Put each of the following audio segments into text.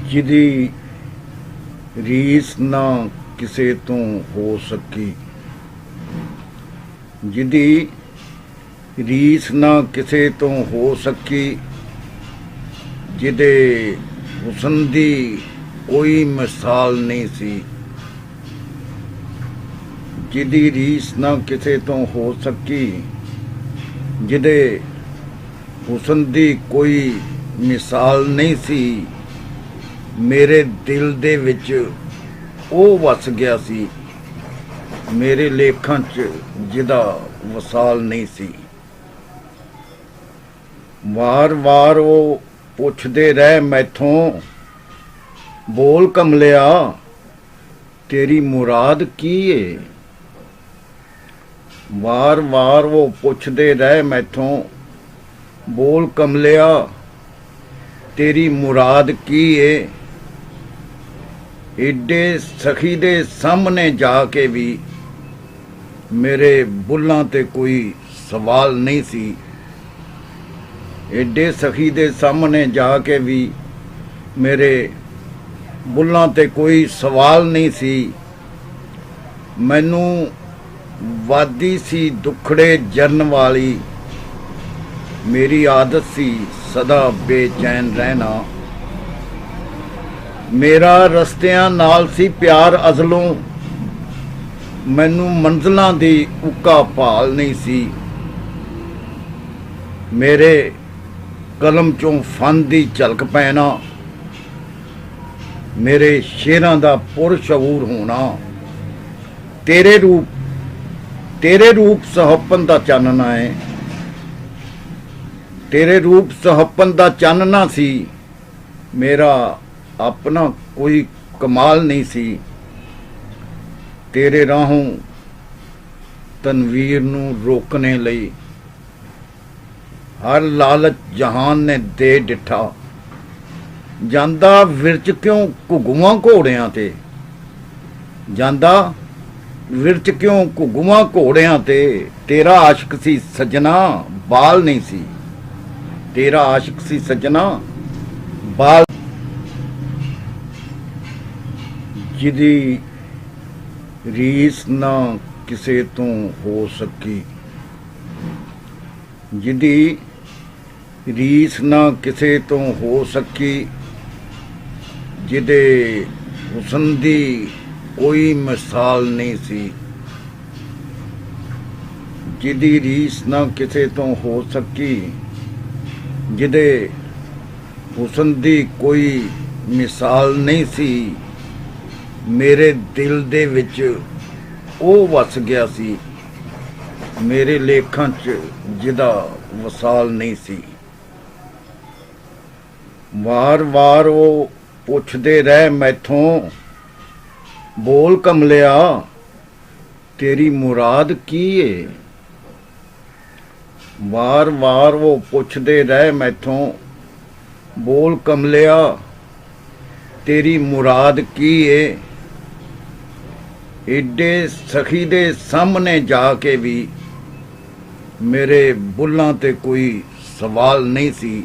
ਜਿਹਦੀ ਰੀਸ ਨਾ ਕਿਸੇ ਤੋਂ ਹੋ ਸਕੀ, ਜਿਹਦੀ ਰੀਸ ਨਾ ਕਿਸੇ ਤੋਂ ਹੋ ਸਕੀ, ਜਿਹਦੇ ਹੁਸਨ ਦੀ ਕੋਈ ਮਿਸਾਲ ਨਹੀਂ ਸੀ, ਜਿਹਦੀ ਰੀਸ ਨਾ ਕਿਸੇ ਤੋਂ ਹੋ ਸਕੀ, ਜਿਹਦੇ ਹੁਸਨ ਦੀ ਕੋਈ ਮਿਸਾਲ ਨਹੀਂ ਸੀ, ਮੇਰੇ ਦਿਲ ਦੇ ਵਿੱਚ ਉਹ ਵਸ ਗਿਆ ਸੀ, ਮੇਰੇ ਲੇਖਾਂ 'ਚ ਜਿਹਦਾ ਵਸਾਲ ਨਹੀਂ ਸੀ। ਵਾਰ-ਵਾਰ ਉਹ ਪੁੱਛਦੇ ਰਹਿ ਮੈਥੋਂ, ਬੋਲ ਕਮਲਿਆ ਤੇਰੀ ਮੁਰਾਦ ਕੀ ਏ। ਵਾਰ-ਵਾਰ ਉਹ ਪੁੱਛਦੇ ਰਹਿ ਮੈਥੋਂ, ਬੋਲ ਕਮਲਿਆ ਤੇਰੀ ਮੁਰਾਦ ਕੀ ਏ। ਏਡੇ ਸਖੀ ਦੇ ਸਾਹਮਣੇ ਜਾ ਕੇ ਵੀ ਮੇਰੇ ਬੁੱਲਾਂ ਤੇ ਕੋਈ ਸਵਾਲ ਨਹੀਂ ਸੀ, ਏਡੇ ਸਖੀ ਦੇ ਸਾਹਮਣੇ ਜਾ ਕੇ ਵੀ ਮੇਰੇ ਬੁੱਲਾਂ ਤੇ ਕੋਈ ਸਵਾਲ ਨਹੀਂ ਸੀ। ਮੈਨੂੰ ਵਾਦੀ ਸੀ ਦੁਖੜੇ ਜਰਨ ਵਾਲੀ, ਮੇਰੀ ਆਦਤ ਸੀ ਸਦਾ ਬੇਚੈਨ ਰਹਿਣਾ। ਮੇਰਾ ਰਸਤਿਆਂ ਨਾਲ ਸੀ ਪਿਆਰ ਅਜ਼ਲੋਂ, ਮੈਨੂੰ ਮੰਜ਼ਲਾਂ ਦੀ ਉੱਕਾ ਭਾਲ ਨਹੀਂ ਸੀ। ਮੇਰੇ ਕਲਮ ਚੋਂ ਫਨ ਦੀ ਝਲਕ ਪੈਣਾ, ਮੇਰੇ ਸ਼ੇਰਾਂ ਦਾ ਪੁਰਸ਼ਊਰ ਹੋਣਾ। ਤੇਰੇ ਰੂਪ ਸੁਹੱਪਨ ਦਾ ਚਾਨਣਾ ਹੈ, ਤੇਰੇ ਰੂਪ ਸੁਹੱਪਨ ਦਾ ਚਾਨਣਾ ਸੀ। ਮੇਰਾ ਆਪਣਾ ਕੋਈ ਕਮਾਲ ਨਹੀਂ ਸੀ, ਤੇਰੇ ਰਾਹੋਂ ਤਨਵੀਰ ਨੂੰ ਰੋਕਣੇ ਲਈ ਹਰ ਲਾਲਚ ਜਹਾਨ ਨੇ ਦੇ ਡਿੱਠਾ। ਜਾਂਦਾ ਵਿਰਚ ਕਿਉਂ ਘੁੱਗੂਆਂ ਘੋੜਿਆਂ ਤੇ, ਜਾਂਦਾ ਵਿਰਚ ਕਿਉਂ ਘੁੱਗੂਆਂ ਘੋੜਿਆਂ ਤੇ। ਤੇਰਾ ਆਸ਼ਿਕ ਸੀ ਸੱਜਣਾ ਬਾਲ ਨਹੀਂ ਸੀ, ਤੇਰਾ ਆਸ਼ਿਕ ਸੀ ਸੱਜਣਾ ਬਾਲ। ਜਿਹਦੀ ਰੀਸ ਨਾ ਕਿਸੇ ਤੋਂ ਹੋ ਸਕੀ, ਜਿਹਦੀ ਰੀਸ ਨਾ ਕਿਸੇ ਤੋਂ ਹੋ ਸਕੀ, ਜਿਹਦੇ ਹੁਸਨ ਦੀ ਕੋਈ ਮਿਸਾਲ ਨਹੀਂ ਸੀ, ਜਿਹਦੀ ਰੀਸ ਨਾ ਕਿਸੇ ਤੋਂ ਹੋ ਸਕੀ, ਜਿਹਦੇ ਹੁਸਨ ਦੀ ਕੋਈ ਮਿਸਾਲ ਨਹੀਂ ਸੀ। ਮੇਰੇ ਦਿਲ ਦੇ ਵਿੱਚ ਉਹ ਵਸ ਗਿਆ ਸੀ, ਮੇਰੇ ਲੇਖਾਂ 'ਚ ਜਿਹਦਾ ਵਸਾਲ ਨਹੀਂ ਸੀ। ਵਾਰ-ਵਾਰ ਉਹ ਪੁੱਛਦੇ ਰਹਿ ਮੈਥੋਂ, ਬੋਲ ਕਮਲਿਆ ਤੇਰੀ ਮੁਰਾਦ ਕੀ ਏ। ਵਾਰ-ਵਾਰ ਉਹ ਪੁੱਛਦੇ ਰਹਿ ਮੈਥੋਂ, ਬੋਲ ਕਮਲਿਆ ਤੇਰੀ ਮੁਰਾਦ ਕੀ ਏ। ਏਡੇ ਸਖੀ ਦੇ ਸਾਹਮਣੇ ਜਾ ਕੇ ਵੀ ਮੇਰੇ ਬੁੱਲਾਂ ਤੇ ਕੋਈ ਸਵਾਲ ਨਹੀਂ ਸੀ,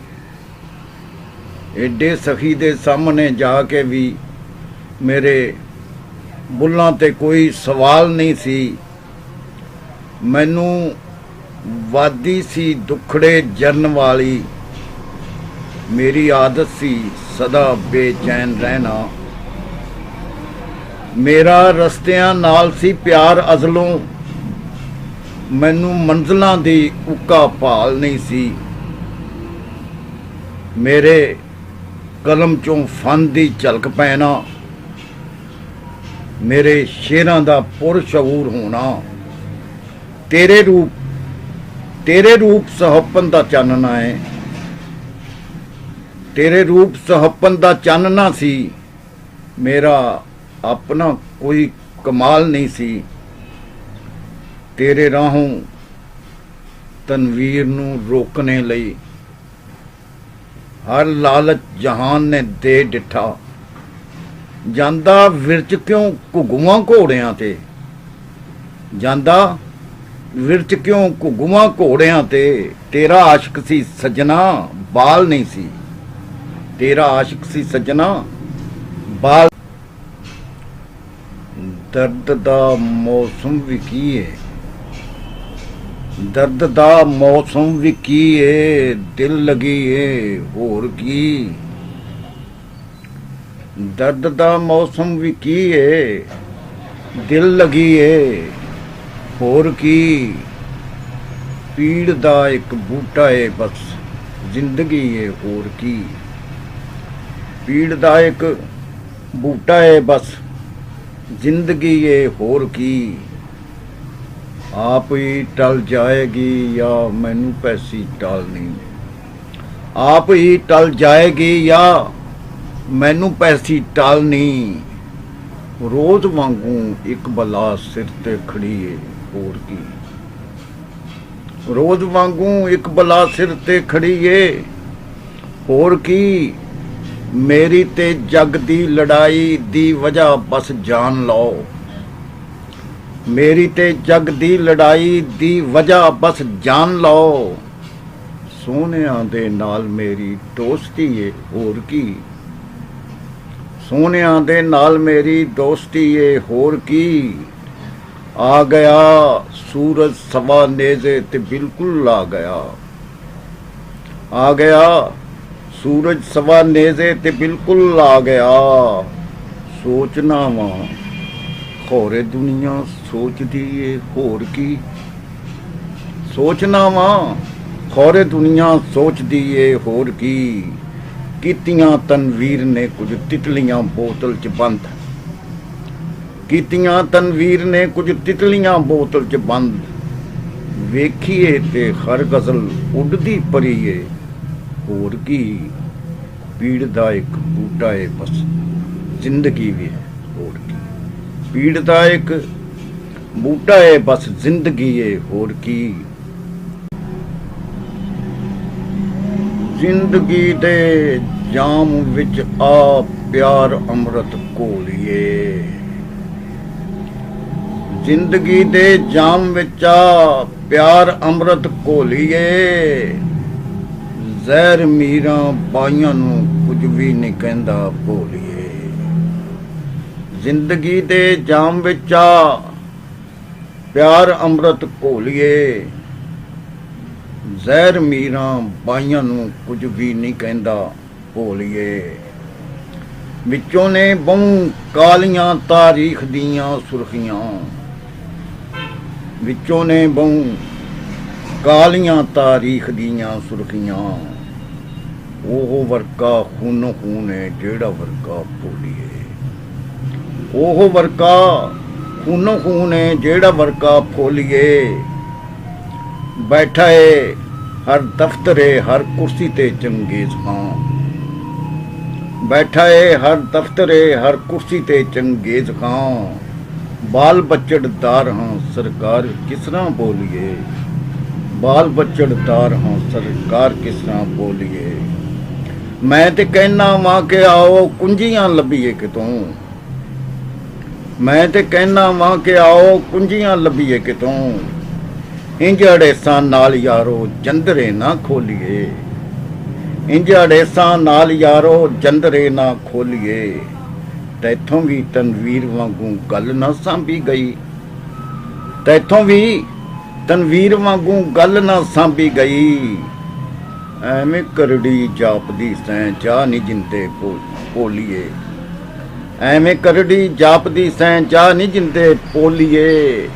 ਏਡੇ ਸਖੀ ਦੇ ਸਾਹਮਣੇ ਜਾ ਕੇ ਵੀ ਮੇਰੇ ਬੁੱਲਾਂ ਤੇ ਕੋਈ ਸਵਾਲ ਨਹੀਂ ਸੀ। ਮੈਨੂੰ ਵਾਦੀ ਸੀ ਦੁਖੜੇ ਜਰਨ ਵਾਲੀ, ਮੇਰੀ ਆਦਤ ਸੀ ਸਦਾ ਬੇਚੈਨ ਰਹਿਣਾ। ਮੇਰਾ ਰਸਤਿਆਂ ਨਾਲ ਸੀ ਪਿਆਰ ਅਜ਼ਲੋਂ, ਮੈਨੂੰ ਮੰਜ਼ਲਾਂ ਦੀ ਉੱਕਾ ਭਾਲ ਨਹੀਂ ਸੀ। ਮੇਰੇ ਕਲਮ ਚੋਂ ਫਨ ਦੀ ਝਲਕ ਪੈਣਾ, ਮੇਰੇ ਸ਼ੇਰਾਂ ਦਾ ਪੁਰਸ਼ਊਰ ਹੋਣਾ। ਤੇਰੇ ਰੂਪ ਸੁਹੱਪਨ ਦਾ ਚਾਨਣਾ ਹੈ, ਤੇਰੇ ਰੂਪ ਸੁਹੱਪਨ ਦਾ ਚਾਨਣਾ ਸੀ। ਮੇਰਾ ਆਪਣਾ ਕੋਈ ਕਮਾਲ ਨਹੀਂ ਸੀ, ਤੇਰੇ ਰਾਹੋਂ ਤਨਵੀਰ ਨੂੰ ਰੋਕਣੇ ਲਈ ਹਰ ਲਾਲਚ ਜਹਾਨ ਨੇ ਦੇ ਡਿੱਠਾ। ਜਾਂਦਾ ਵਿਰਚ ਕਿਉਂ ਘੁੱਗੂਆਂ ਘੋੜਿਆਂ ਤੇ, ਜਾਂਦਾ ਵਿਰਚ ਕਿਉਂ ਘੁੱਗੂਆਂ ਘੋੜਿਆਂ ਤੇ। ਤੇਰਾ ਆਸ਼ਿਕ ਸੀ ਸੱਜਣਾ ਬਾਲ ਨਹੀਂ ਸੀ, ਤੇਰਾ ਆਸ਼ਿਕ ਸੀ ਸੱਜਣਾ ਬਾਲ ਦਰਦ ਦਾ ਮੌਸਮ ਵੀ ਕੀ ਹੈ, ਦਰਦ ਦਾ ਮੌਸਮ ਵੀ ਕੀ ਏ, ਦਿਲ ਲੱਗੀ ਏ ਹੋਰ ਕੀ। ਦਰਦ ਦਾ ਮੌਸਮ ਵੀ ਕੀ ਏ, ਦਿਲ ਲੱਗੀ ਏ ਹੋਰ ਕੀ। ਪੀੜ ਦਾ ਇੱਕ ਬੂਟਾ ਏ ਬਸ ਜ਼ਿੰਦਗੀ ਏ ਹੋਰ ਕੀ। ਪੀੜ ਦਾ ਇੱਕ ਬੂਟਾ ਏ ਬਸ ਜ਼ਿੰਦਗੀ ਏ ਹੋਰ ਕੀ। ਆਪ ਹੀ ਟਲ ਜਾਏਗੀ ਜਾਂ ਮੈਨੂੰ ਪੈਸੀ ਟਾਲਣੀ, ਆਪ ਹੀ ਟਲ ਜਾਏਗੀ ਜਾਂ ਮੈਨੂੰ ਪੈਸੀ ਟਾਲਣੀ। ਰੋਜ਼ ਵਾਂਗੂ ਇੱਕ ਬਲਾ ਸਿਰ ਤੇ ਖੜੀ ਏ ਹੋਰ ਕੀ। ਰੋਜ਼ ਵਾਂਗੂ ਇੱਕ ਬਲਾ ਸਿਰ ਤੇ ਖੜੀ ਏ ਹੋਰ ਕੀ। ਮੇਰੀ ਤੇ ਜੱਗ ਦੀ ਲੜਾਈ ਦੀ ਵਜ੍ਹਾ ਬਸ ਜਾਣ ਲਓ, ਮੇਰੀ ਤੇ ਜੱਗ ਦੀ ਲੜਾਈ ਦੀ ਵਜ੍ਹਾ ਬਸ ਜਾਣ ਲਓ। ਸੋਹਣਿਆਂ ਦੇ ਨਾਲ ਮੇਰੀ ਦੋਸਤੀ ਏ ਹੋਰ ਕੀ। ਸੋਹਣਿਆਂ ਦੇ ਨਾਲ ਮੇਰੀ ਦੋਸਤੀ ਏ ਹੋਰ ਕੀ। ਆ ਗਿਆ ਸੂਰਜ ਸਵਾ ਨੇਜ਼ੇ ਤੇ ਬਿਲਕੁਲ ਆ ਗਿਆ। ਆ ਗਿਆ ਸੂਰਜ ਸਵਾ ਨੇਜ਼ੇ ਤੇ ਬਿਲਕੁਲ ਆ ਗਿਆ। ਸੋਚਣਾ ਵਾਂ ਖੋਰੇ ਦੁਨੀਆ ਸੋਚਦੀ ਏ ਹੋਰ ਕੀ। ਸੋਚਣਾ ਵਾਂ ਖੋਰੇ ਦੁਨੀਆ ਸੋਚਦੀ ਏ ਹੋਰ ਕੀ। ਕੀਤੀਆਂ ਤਨਵੀਰ ਨੇ ਕੁਝ ਤਿਤਲੀਆਂ ਬੋਤਲ 'ਚ ਬੰਦ, ਕੀਤੀਆਂ ਤਨਵੀਰ ਨੇ ਕੁਝ ਤਿਤਲੀਆਂ ਬੋਤਲ 'ਚ ਬੰਦ। ਵੇਖੀਏ ਤੇ ਹਰ ਗਜ਼ਲ ਉੱਡਦੀ ਪਰੀ ਏ ਹੋਰ ਕੀ। ਪੀੜ ਦਾ ਇੱਕ ਬੂਟਾ ਏ ਬਸ ਜ਼ਿੰਦਗੀ ਵੀ ਹੈ ਹੋਰ ਕੀ। ਪੀੜ ਦਾ ਇੱਕ ਬੂਟਾ ਏ ਬਸ ਜ਼ਿੰਦਗੀ ਏ ਹੋਰ ਕੀ। ਜ਼ਿੰਦਗੀ ਦੇ ਜਾਮ ਵਿੱਚ ਆ ਪਿਆਰ ਅੰਮ੍ਰਿਤ ਘੋਲੀਏ। ਜ਼ਿੰਦਗੀ ਦੇ ਜਾਮ ਵਿੱਚ ਆ ਪਿਆਰ ਅੰਮ੍ਰਿਤ ਘੋਲੀਏ। ਜ਼ਹਿਰ ਮੀਰਾਂ ਬਾਈਆਂ ਨੂੰ ਕੁਝ ਵੀ ਨਹੀਂ ਕਹਿੰਦਾ ਭੋਲੀਏ। ਜ਼ਿੰਦਗੀ ਦੇ ਜਾਮ ਵਿੱਚ ਆ ਪਿਆਰ ਅੰਮ੍ਰਿਤ ਘੋਲੀਏ। ਜ਼ਹਿਰ ਮੀਰਾਂ ਬਾਈਆਂ ਨੂੰ ਕੁਝ ਵੀ ਨਹੀਂ ਕਹਿੰਦਾ ਭੋਲੀਏ। ਵਿੱਚੋਂ ਨੇ ਬਹੁ ਕਾਲੀਆਂ ਤਾਰੀਖ ਦੀਆਂ ਸੁਰਖੀਆਂ, ਵਿੱਚੋਂ ਨੇ ਬਹੁ ਕਾਲੀਆਂ ਤਾਰੀਖ ਦੀਆਂ ਸੁਰਖੀਆਂ। ਉਹ ਵਰਕਾ ਖੂਨੋ ਖੂਨ ਹੈ ਜਿਹੜਾ ਵਰਕਾ ਭੋਲੀਏ। ਉਹ ਵਰਕਾ ਖੂਨੋ ਖੂਨ ਹੈ ਜਿਹੜਾ ਵਰਕਾ ਫੋਲੀਏ। ਬੈਠਾ ਏ ਹਰ ਦਫ਼ਤਰੇ ਹਰ ਕੁਰਸੀ ਤੇ ਚੰਗੇਜ਼ ਖਾਨ। ਬੈਠਾ ਏ ਹਰ ਦਫ਼ਤਰੇ ਹਰ ਕੁਰਸੀ ਤੇ ਚੰਗੇਜ਼ ਖਾਨ। ਬਾਲ ਬੱਚੜਦਾਰ ਹਾਂ ਸਰਕਾਰ ਕਿਸ ਤਰ੍ਹਾਂ ਬੋਲੀਏ। ਬਾਲ ਬੱਚੜਦਾਰ ਹਾਂ ਸਰਕਾਰ ਕਿਸ ਤਰ੍ਹਾਂ ਬੋਲੀਏ। ਮੈਂ ਤੇ ਕਹਿਣਾ ਵਾਂ ਕਿ ਆਓ ਕੁੰਜੀਆਂ ਲੱਭੀਏ ਕਿਤੋਂ। ਮੈਂ ਤੇ ਕਹਿਣਾ ਵਾਂ ਕਿ ਆਓ ਕੁੰਜੀਆਂ ਲੱਭੀਏ ਕਿਤੋਂ। ਇੰਜ ਅੜੇਸਾਂ ਨਾਲ ਯਾਰੋ ਜੰਦਰੇ ਨਾ ਖੋਲੀਏ। ਇੰਜ ਅੜੇਸਾਂ ਨਾਲ ਯਾਰੋ ਜੰਦਰੇ ਨਾ ਖੋਲੀਏ। ਤੈਥੋਂ ਵੀ ਤਨਵੀਰ ਵਾਂਗੂ ਗੱਲ ਨਾ ਸਾਂਭੀ ਗਈ। ਤੈਥੋਂ ਵੀ ਤਨਵੀਰ ਵਾਂਗੂ ਗੱਲ ਨਾ ਸਾਂਭੀ ਗਈ। ਐਵੇਂ ਕਰੜੀ ਜਾਪਦੀ ਸੈਂ ਜਾ ਨੀ ਜਿੰਦੇ ਪੋਲੀਏ। ਐਵੇਂ ਕਰੜੀ ਜਾਪਦੀ ਸੈਂ ਜਾ ਨੀ ਜਿੰਦੇ ਪੋਲੀਏ।